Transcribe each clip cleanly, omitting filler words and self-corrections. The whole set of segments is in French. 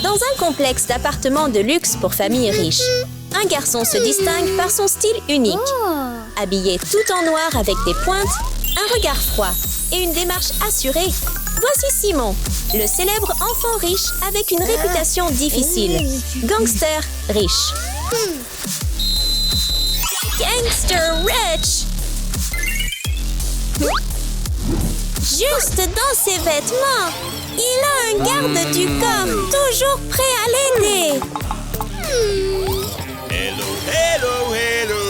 Dans un complexe d'appartements de luxe pour familles riches, un garçon se distingue par son style unique. Habillé tout en noir avec des pointes, un regard froid et une démarche assurée, voici Simon, le célèbre enfant riche avec une réputation difficile. Gangster riche. Gangster rich! Juste dans ses vêtements, il a un garde du corps toujours prêt à l'aider. Hello, hello, hello.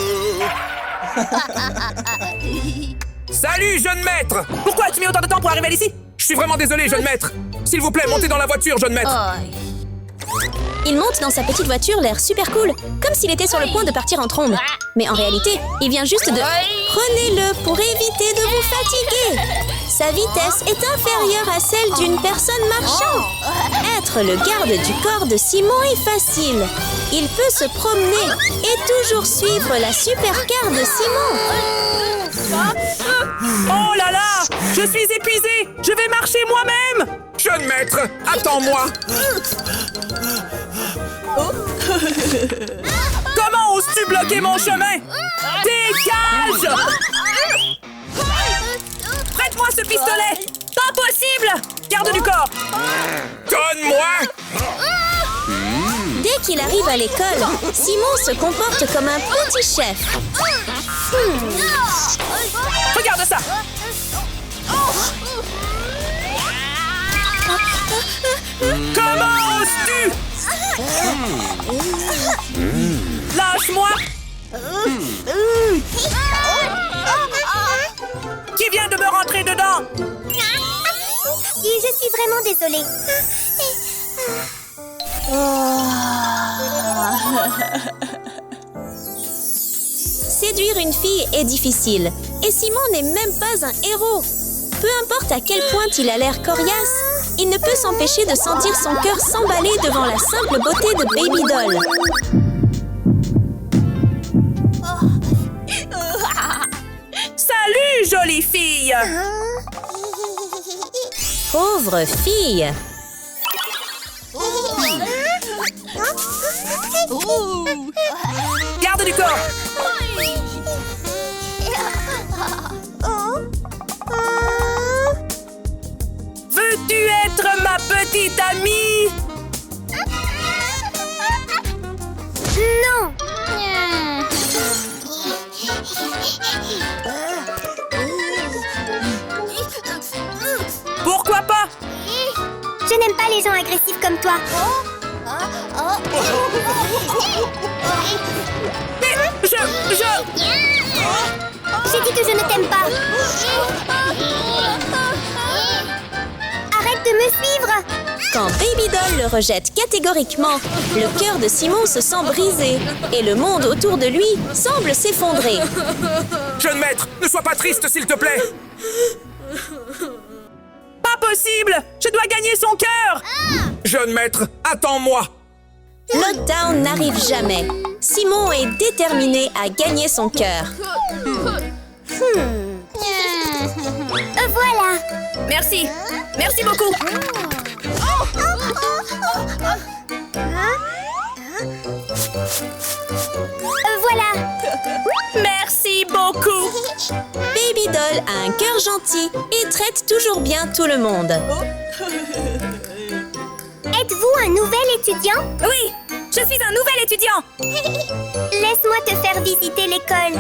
Salut, jeune maître! Pourquoi as-tu mis autant de temps pour arriver ici? Je suis vraiment désolé, jeune maître. S'il vous plaît, montez dans la voiture, jeune maître. Il monte dans sa petite voiture, l'air super cool, comme s'il était sur le point de partir en trombe. Mais en réalité, il vient juste de... Prenez-le pour éviter de vous fatiguer. Sa vitesse est inférieure à celle d'une personne marchant. Être le garde du corps de Simon est facile. Il peut se promener et toujours suivre la supercar de Simon. Oh là là! Je suis épuisé! Je vais marcher moi-même! Jeune maître, attends-moi! Comment oses-tu bloquer mon chemin? Dégage! Prête-moi ce pistolet! Pas possible! Garde du corps! Donne-moi! Dès qu'il arrive à l'école, Simon se comporte comme un petit chef. Regarde ça! Comment oses-tu? Lâche-moi! Qui vient de me rentrer dedans? Je suis vraiment désolée. Séduire une fille est difficile, et Simon n'est même pas un héros. Peu importe à quel point il a l'air coriace, il ne peut s'empêcher de sentir son cœur s'emballer devant la simple beauté de Baby Doll. Salut, jolie fille! Pauvre fille! Garde du corps! Veux-tu être ma petite amie? Non! Pourquoi pas? Je n'aime pas les gens agressifs comme toi. Mais J'ai dit que je ne t'aime pas. Arrête de me suivre. Quand Baby Doll le rejette catégoriquement, le cœur de Simon se sent brisé et le monde autour de lui semble s'effondrer. Jeune maître, ne sois pas triste, s'il te plaît! Pas possible! Je dois gagner son cœur! Jeune maître, attends-moi! Lockdown n'arrive jamais. Simon est déterminé à gagner son cœur. Voilà. Merci! Merci beaucoup! Voilà. Merci beaucoup! Baby Doll a un cœur gentil et traite toujours bien tout le monde. Êtes-vous un nouvel étudiant? Oui! Je suis un nouvel étudiant! Laisse-moi te faire visiter l'école.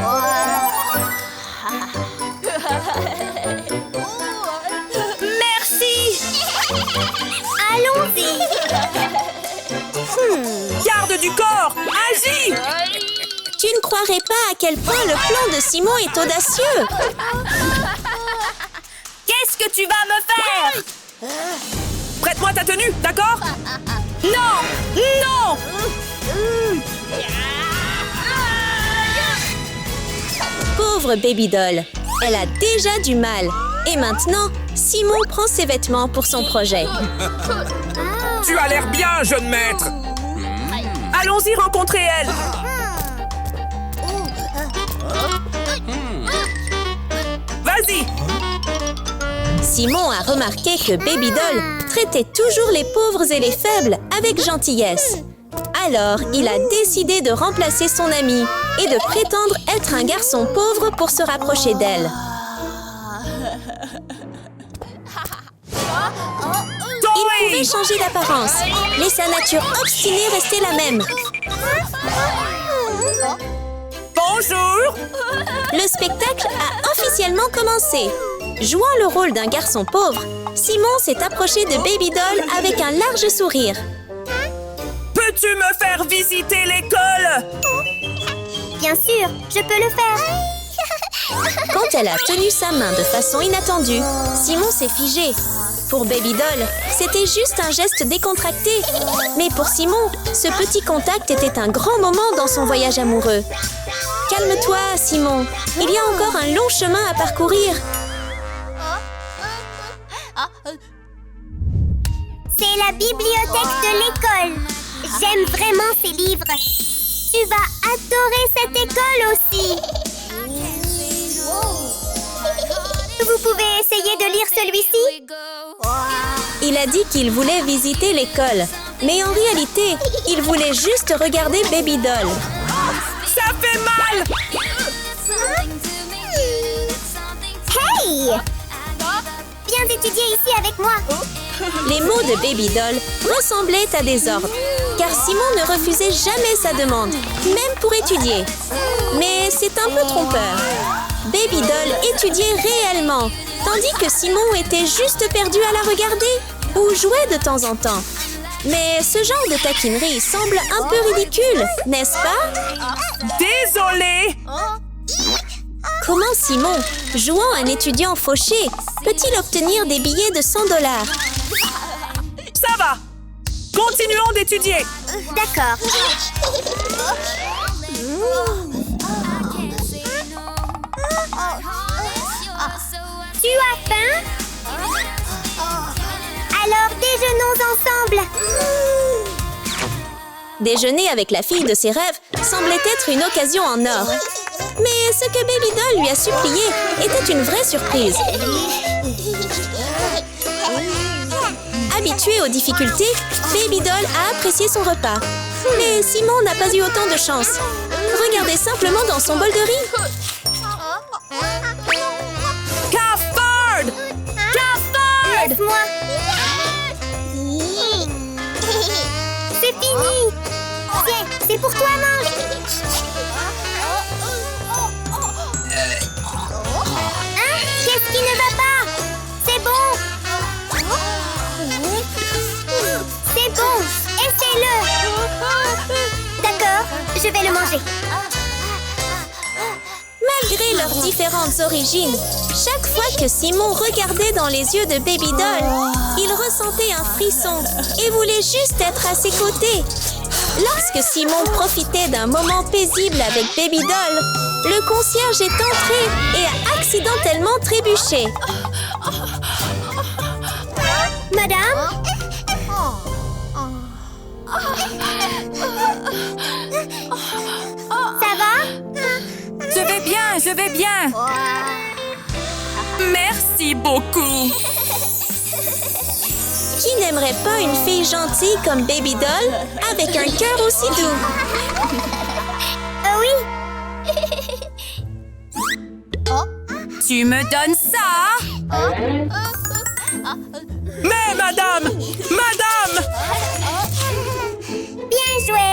Merci! Allons-y. Garde du corps! Agis! Tu ne croirais pas à quel point le plan de Simon est audacieux. Qu'est-ce que tu vas me faire? Prête-moi ta tenue, d'accord? Non! Non! Pauvre Baby Doll, elle a déjà du mal. Et maintenant, Simon prend ses vêtements pour son projet. Tu as l'air bien, jeune maître! Allons-y rencontrer elle! Vas-y! Simon a remarqué que Baby Doll traitait toujours les pauvres et les faibles avec gentillesse. Alors, il a décidé de remplacer son amie et de prétendre être un garçon pauvre pour se rapprocher d'elle. Il pouvait changer d'apparence, mais sa nature obstinée restait la même. Bonjour! Le spectacle a officiellement commencé. Jouant le rôle d'un garçon pauvre, Simon s'est approché de Baby Doll avec un large sourire. Peux-tu me faire visiter l'école? Bien sûr, je peux le faire. Quand elle a tenu sa main de façon inattendue, Simon s'est figé. Pour Baby Doll, c'était juste un geste décontracté. Mais pour Simon, ce petit contact était un grand moment dans son voyage amoureux. Calme-toi, Simon. Il y a encore un long chemin à parcourir. C'est la bibliothèque de l'école. J'aime vraiment ces livres. Tu vas adorer cette école aussi. Vous pouvez essayer de lire celui-ci? Il a dit qu'il voulait visiter l'école. Mais en réalité, il voulait juste regarder Baby Doll. Ça fait mal! Hey! Viens étudier ici avec moi. Les mots de Baby Doll ressemblaient à des ordres, car Simon ne refusait jamais sa demande, même pour étudier. Mais c'est un peu trompeur. Baby Doll étudiait réellement, tandis que Simon était juste perdu à la regarder ou jouait de temps en temps. Mais ce genre de taquinerie semble un peu ridicule, n'est-ce pas? Désolée! Comment Simon, jouant un étudiant fauché, peut-il obtenir des billets de 100 $? Ça va! Continuons d'étudier! D'accord. Tu as faim? Alors déjeunons ensemble. Déjeuner avec la fille de ses rêves semblait être une occasion en or. Mais ce que Baby Doll lui a supplié était une vraie surprise. Habitué aux difficultés, Baby Doll a apprécié son repas. Mais Simon n'a pas eu autant de chance. Regardez simplement dans son bol de riz. Cafard! Cafard! Laisse-moi. C'est fini. Tiens, c'est pour toi, mange. Hein? Qu'est-ce qui ne va pas? C'est bon. C'est bon. Essaie-le. D'accord, je vais le manger. Malgré leurs différentes origines, chaque fois que Simon regardait dans les yeux de Baby Doll, il ressentait un frisson et voulait juste être à ses côtés. Lorsque Simon profitait d'un moment paisible avec Baby Doll, le concierge est entré et a accidentellement trébuché. Madame? Ça va? Je vais bien! Merci beaucoup! Qui n'aimerait pas une fille gentille comme Baby Doll avec un cœur aussi doux? Oui. Tu me donnes ça? Mais madame! Madame! Bien joué.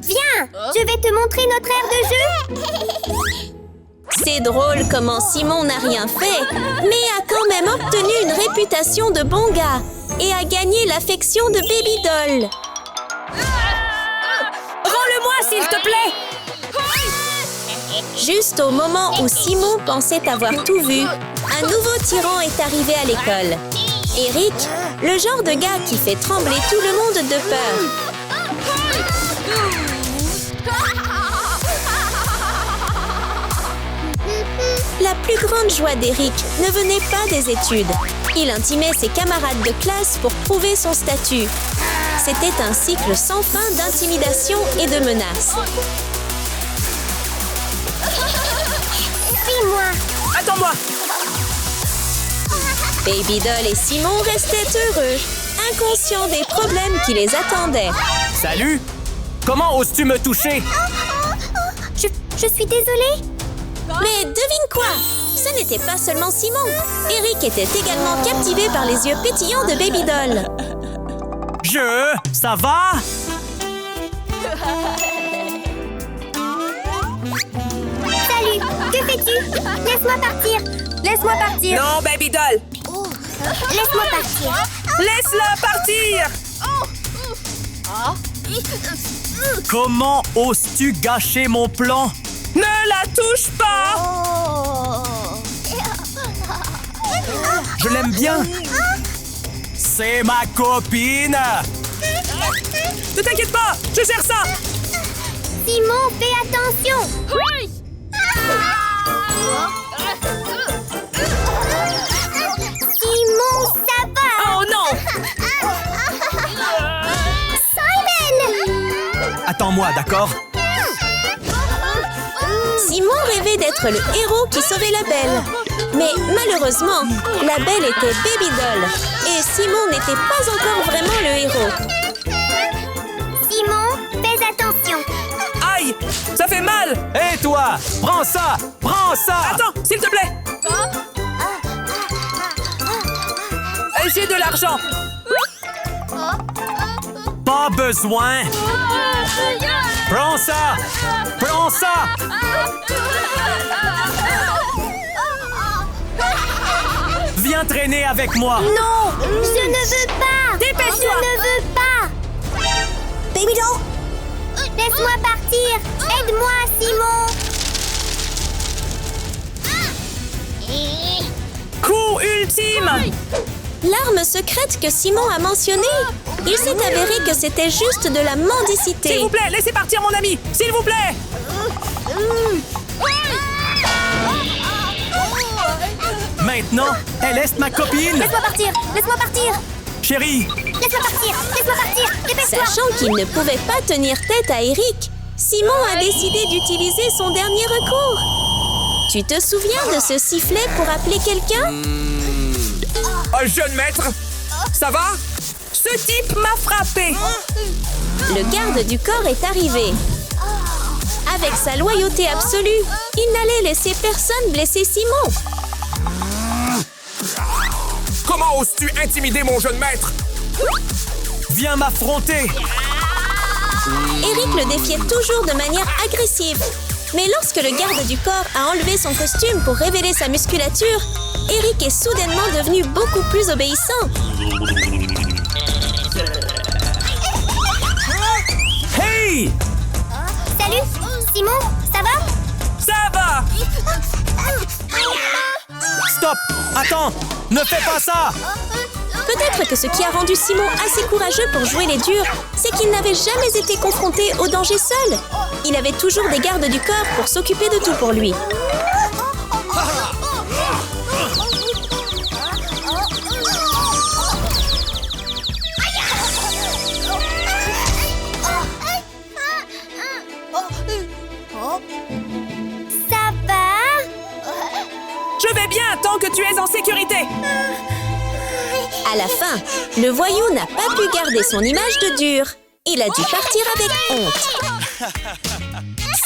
Viens, je vais te montrer notre aire de jeu. C'est drôle comment Simon n'a rien fait, mais a quand même obtenu une réputation de bon gars et a gagné l'affection de Baby Doll. Rends-le-moi, s'il te plaît! Juste au moment où Simon pensait avoir tout vu, un nouveau tyran est arrivé à l'école. Eric, le genre de gars qui fait trembler tout le monde de peur. La plus grande joie d'Eric ne venait pas des études. Il intimait ses camarades de classe pour prouver son statut. C'était un cycle sans fin d'intimidation et de menaces. Suis-moi. Attends-moi! Baby Doll et Simon restaient heureux, inconscients des problèmes qui les attendaient. Salut! Comment oses-tu me toucher? Je suis désolée. Mais devine quoi? Ce n'était pas seulement Simon. Eric était également captivé par les yeux pétillants de Baby Doll. Ça va? Salut, que fais-tu? Laisse-moi partir. Laisse-moi partir. Non, Baby Doll! Laisse-moi partir. Laisse-la partir! Comment oses-tu gâcher mon plan? Ne la touche pas! Je l'aime bien. C'est ma copine. Ne t'inquiète pas, je gère ça! Simon, fais attention. Simon, ça va. Oh non! Simon! Attends-moi, d'accord? Simon rêvait d'être le héros qui sauvait la Belle. Mais malheureusement, la Belle était Baby Doll. Et Simon n'était pas encore vraiment le héros. Simon, fais attention. Aïe! Ça fait mal! Hé toi! Prends ça! Prends ça! Attends, s'il te plaît! J'ai de l'argent! Pas besoin! Prends ça! Prends ça! Viens traîner avec moi! Non, je ne veux pas. Dépêche-toi. Je ne veux pas. Baby Doll? Laisse-moi partir. Aide-moi, Simon. Coup ultime! L'arme secrète que Simon a mentionnée. Il s'est avéré que c'était juste de la mendicité. S'il vous plaît, laissez partir mon ami! S'il vous plaît! Maintenant, elle est ma copine! Laisse-moi partir. Laisse-moi partir. Chérie! Laisse-moi partir. Laisse-moi partir. Dépêche-toi. Sachant qu'il ne pouvait pas tenir tête à Eric, Simon a décidé d'utiliser son dernier recours. Tu te souviens de ce sifflet pour appeler quelqu'un? Jeune maître! Ça va? Ce type m'a frappé! Le garde du corps est arrivé. Avec sa loyauté absolue, il n'allait laisser personne blesser Simon. Comment oses-tu intimider mon jeune maître? Viens m'affronter! Eric le défiait toujours de manière agressive. Mais lorsque le garde du corps a enlevé son costume pour révéler sa musculature, Eric est soudainement devenu beaucoup plus obéissant. Hey! Salut, Simon, ça va? Ça va! Stop! Attends! Ne fais pas ça! Peut-être que ce qui a rendu Simon assez courageux pour jouer les durs, c'est qu'il n'avait jamais été confronté au danger seul. Il avait toujours des gardes du corps pour s'occuper de tout pour lui. Ça va? Je vais bien tant que tu es en sécurité! À la fin, le voyou n'a pas pu garder son image de dur. Il a dû partir avec honte.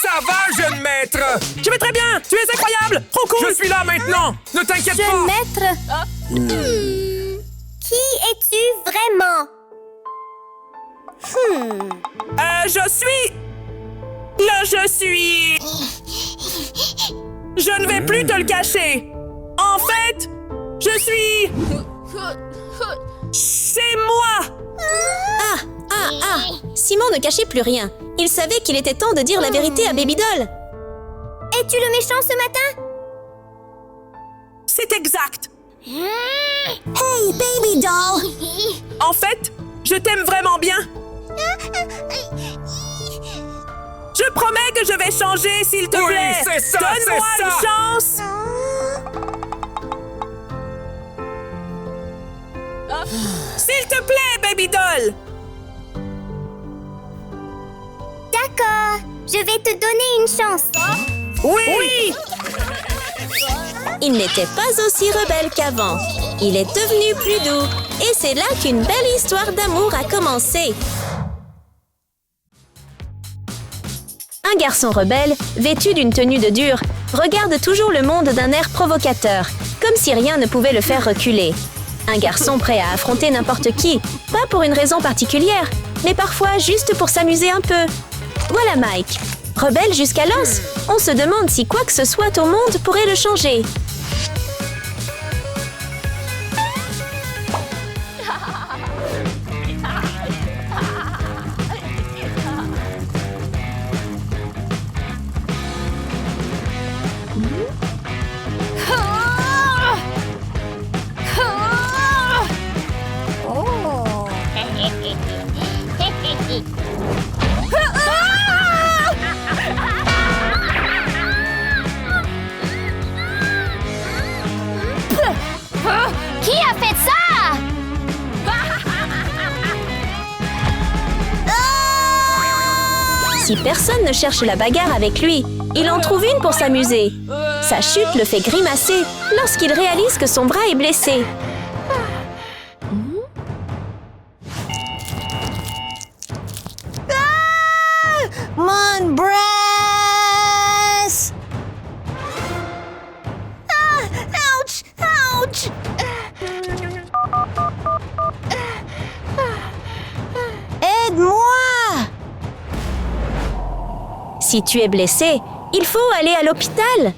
Ça va, jeune maître? Je vais très bien! Tu es incroyable! Trop cool! Je suis là maintenant! Ne t'inquiète pas! Jeune maître. Qui es-tu vraiment? Je suis... Je ne vais plus te le cacher! En fait, je suis... C'est moi! Simon ne cachait plus rien. Il savait qu'il était temps de dire la vérité à Baby Doll. Es-tu le méchant ce matin? C'est exact! Hey, Baby Doll! En fait, je t'aime vraiment bien. Je promets que je vais changer, s'il te Oui, plaît. c'est ça, Donne-moi c'est une ça. chance. S'il te plaît, Baby Doll. D'accord, je vais te donner une chance. Oui. Il n'était pas aussi rebelle qu'avant. Il est devenu plus doux. Et c'est là qu'une belle histoire d'amour a commencé. Un garçon rebelle, vêtu d'une tenue de dur, regarde toujours le monde d'un air provocateur, comme si rien ne pouvait le faire reculer. Un garçon prêt à affronter n'importe qui, pas pour une raison particulière, mais parfois juste pour s'amuser un peu. Voilà Mike. Rebelle jusqu'à l'os, on se demande si quoi que ce soit au monde pourrait le changer. Qui a fait ça? Si personne ne cherche la bagarre avec lui, il en trouve une pour s'amuser. Sa chute le fait grimacer lorsqu'il réalise que son bras est blessé. Mon brass! Ouch! Ouch! Aide-moi! Si tu es blessé, il faut aller à l'hôpital.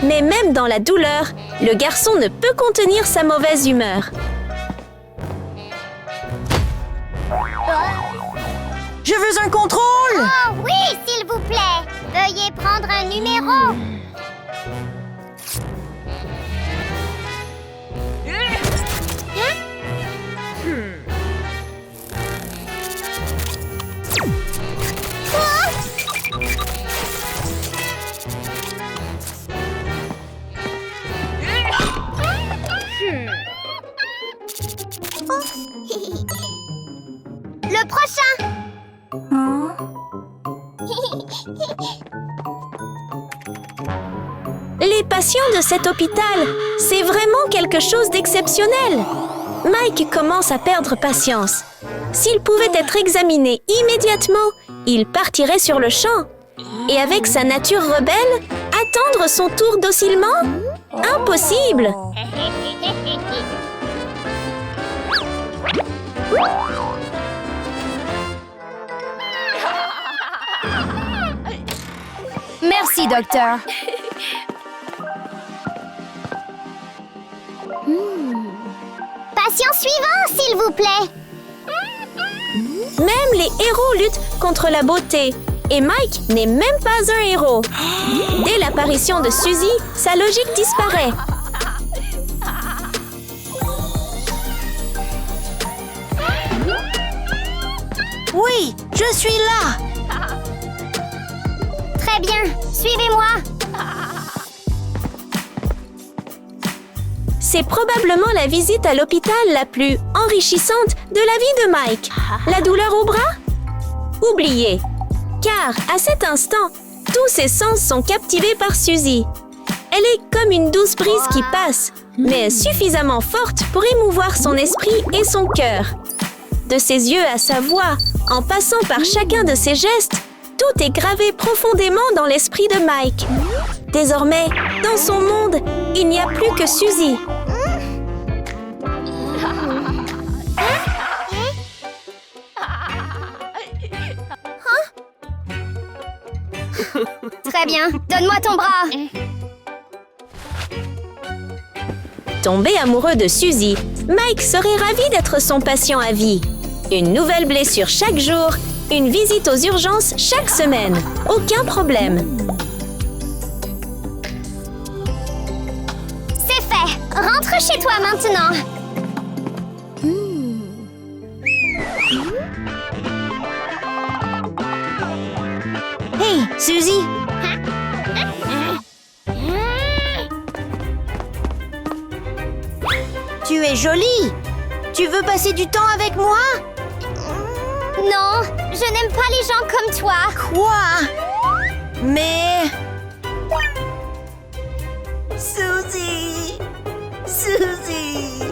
Mais même dans la douleur, le garçon ne peut contenir sa mauvaise humeur. Je veux un contrôle! Oh oui, s'il vous plaît. Veuillez prendre un numéro. Le prochain. Les patients de cet hôpital, c'est vraiment quelque chose d'exceptionnel. Mike commence à perdre patience. S'il pouvait être examiné immédiatement, il partirait sur le champ. Et avec sa nature rebelle, attendre son tour docilement? Impossible! Merci, docteur. Patient suivant, s'il vous plaît. Même les héros luttent contre la beauté. Et Mike n'est même pas un héros. Dès l'apparition de Suzy, sa logique disparaît. Oui, je suis là. Très bien, suivez-moi. C'est probablement la visite à l'hôpital la plus enrichissante de la vie de Mike. La douleur au bras? Oubliez. Car, à cet instant, tous ses sens sont captivés par Suzy. Elle est comme une douce brise qui passe, mais suffisamment forte pour émouvoir son esprit et son cœur. De ses yeux à sa voix, en passant par chacun de ses gestes, tout est gravé profondément dans l'esprit de Mike. Désormais, dans son monde, il n'y a plus que Suzy. Très bien, donne-moi ton bras. Tombé amoureux de Suzy, Mike serait ravi d'être son patient à vie. Une nouvelle blessure chaque jour, une visite aux urgences chaque semaine. Aucun problème. C'est fait. Rentre chez toi maintenant. Hey, Suzy! Tu es jolie! Tu veux passer du temps avec moi? Non, je n'aime pas les gens comme toi. Quoi? Mais... Suzy! Suzy!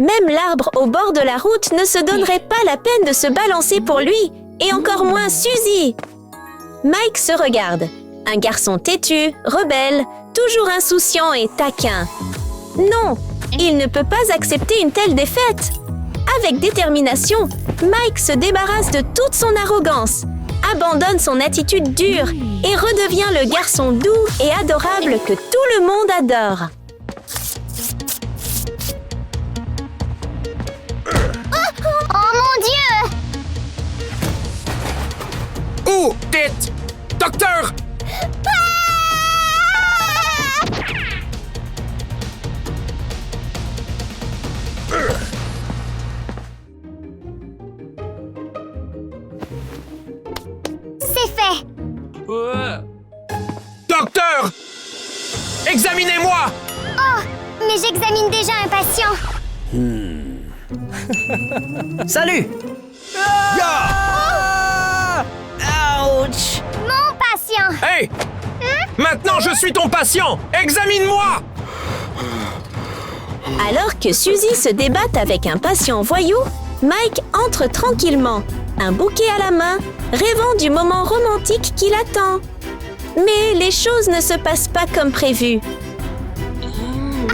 Même l'arbre au bord de la route ne se donnerait pas la peine de se balancer pour lui, et encore moins Suzy. Mike se regarde. Un garçon têtu, rebelle, toujours insouciant et taquin. Non, il ne peut pas accepter une telle défaite. Avec détermination, Mike se débarrasse de toute son arrogance, abandonne son attitude dure et redevient le garçon doux et adorable que tout le monde adore. Oh mon Dieu! Où t'es? Docteur! C'est fait! Docteur! Examinez-moi! Oh, mais j'examine déjà un patient. Salut! Ouch! Mon patient. Hey! Maintenant, je suis ton patient! Examine-moi! Alors que Suzy se débatte avec un patient voyou, Mike entre tranquillement, un bouquet à la main, rêvant du moment romantique qui l'attend. Mais les choses ne se passent pas comme prévu.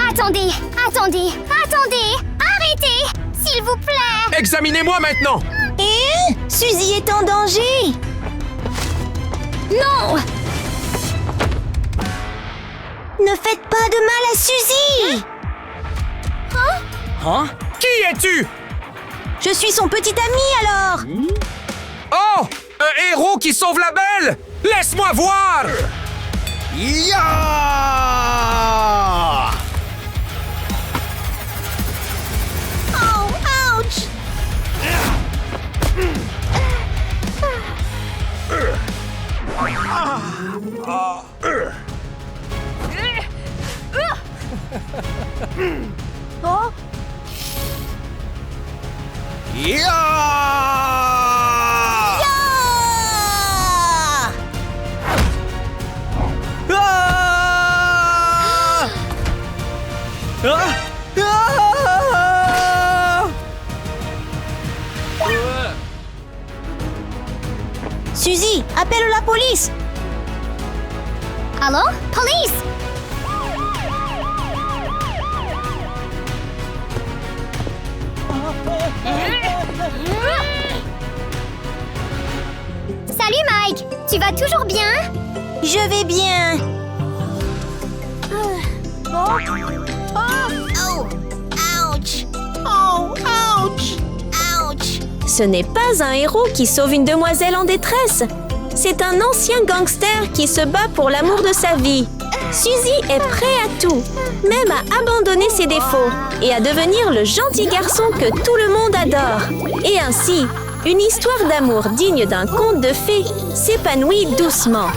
Attendez, attendez, attendez! Arrêtez! S'il vous plaît! Examinez-moi maintenant! Suzy est en danger! Non! Ne faites pas de mal à Suzy! Hein? Qui es-tu? Je suis son petit ami alors! Oh! Un héros qui sauve la belle! Laisse-moi voir! Ya! Oh, ouch! Oh! Ya! Suzy, appelle la police! Allô? Police! Salut Mike! Tu vas toujours bien? Je vais bien! Ce n'est pas un héros qui sauve une demoiselle en détresse. C'est un ancien gangster qui se bat pour l'amour de sa vie. Suzy est prêt à tout, même à abandonner ses défauts et à devenir le gentil garçon que tout le monde adore. Et ainsi, une histoire d'amour digne d'un conte de fées s'épanouit doucement.